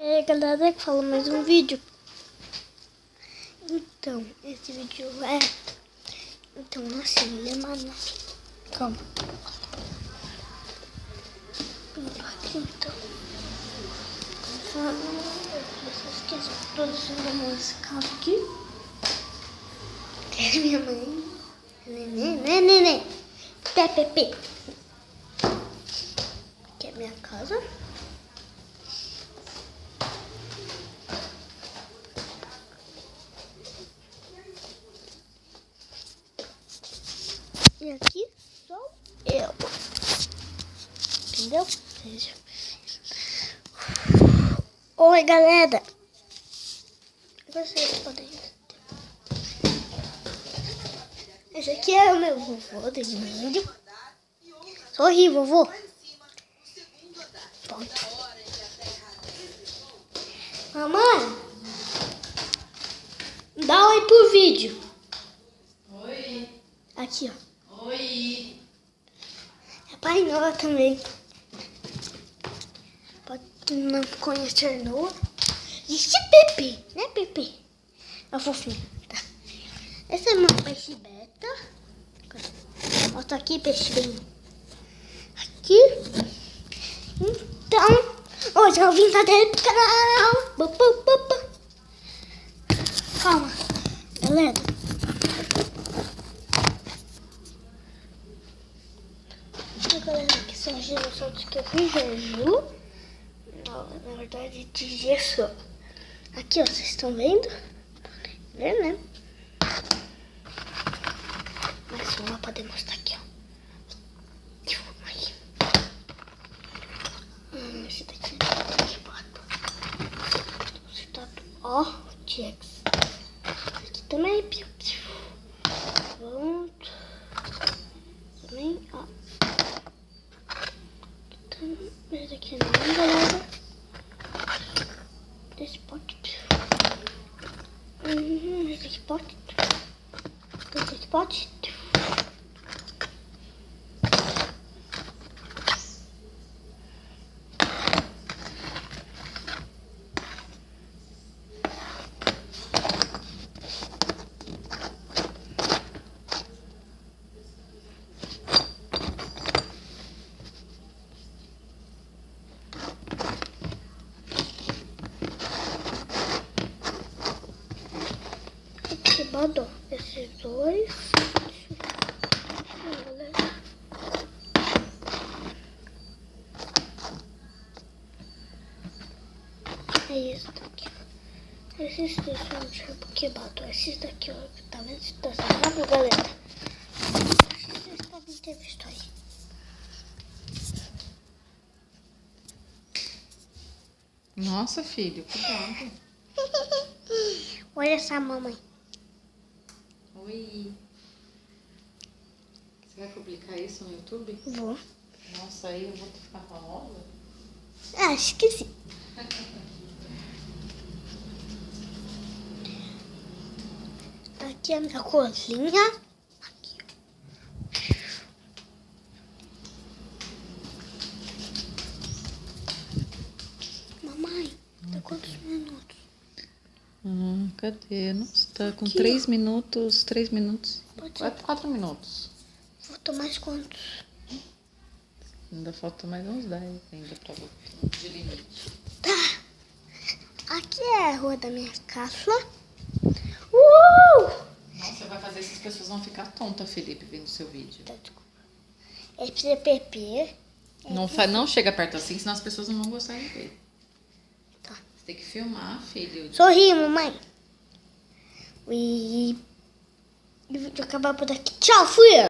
E aí galera, que fala mais um vídeo. Então, esse vídeo é... Então, assim, ele é mano. Calma. Aqui, então. Não esqueça a produção da música aqui. Tem minha mãe. Neném. Pepe. Aqui é a minha casa. E aqui sou eu. Entendeu? Oi, galera. Vocês podem... Esse aqui é o meu vovô de vídeo. Sorri, vovô. Pronto. Mamãe, dá oi pro vídeo. Oi. Aqui, ó. Oi. É Pai Noah também. Pode não conhecer Noah. Isso é Pepe, né, Pepe? É o fofinho, tá? Esse é meu peixe beta. Mostra aqui, peixe bem. Aqui. Então, hoje eu vim fazer pro canal. Calma, galera. Galera, aqui são os dinossauros que eu fiz gelo. Não, na verdade, de gesso. Aqui, ó, vocês estão vendo? Né? Mas não vai poder mostrar aqui, ó. Esse daqui é de pato. Ó, T-Rex. Aqui também. Pronto. Também, ó. Esse aqui não, galera. Esse pote. Esse aqui pote. Esse aqui pote. Quebrado esses dois. É isso daqui. Esses dois são tipo quebrado. Esses daqui, ó. Tá vendo se tá saindo, galera? Vocês podem ter visto aí. Nossa, filho, cuidado. Olha essa mamãe. Oi. Você vai publicar isso no YouTube? Vou. Nossa, aí eu vou ficar famosa? Acho que sim. Aqui é a minha cozinha. Aqui. Mamãe, tá quantos minutos? Cadê? Nossa, tá com Aqui, 3 minutos. 3 minutos. Pode ser. 4 minutos. Falta mais quantos? Ainda falta mais uns 10 ainda pra você de limite. Tá. Aqui é a rua da minha casa. Nossa, vai fazer essas pessoas vão ficar tontas, Felipe, vendo seu vídeo. Tá, desculpa. Esse é Pepe. Não chega perto assim, senão as pessoas não vão gostar de ver. Tá. Você tem que filmar, filho. Sorri, mamãe. E o vídeo acabar por aqui. Tchau, fui!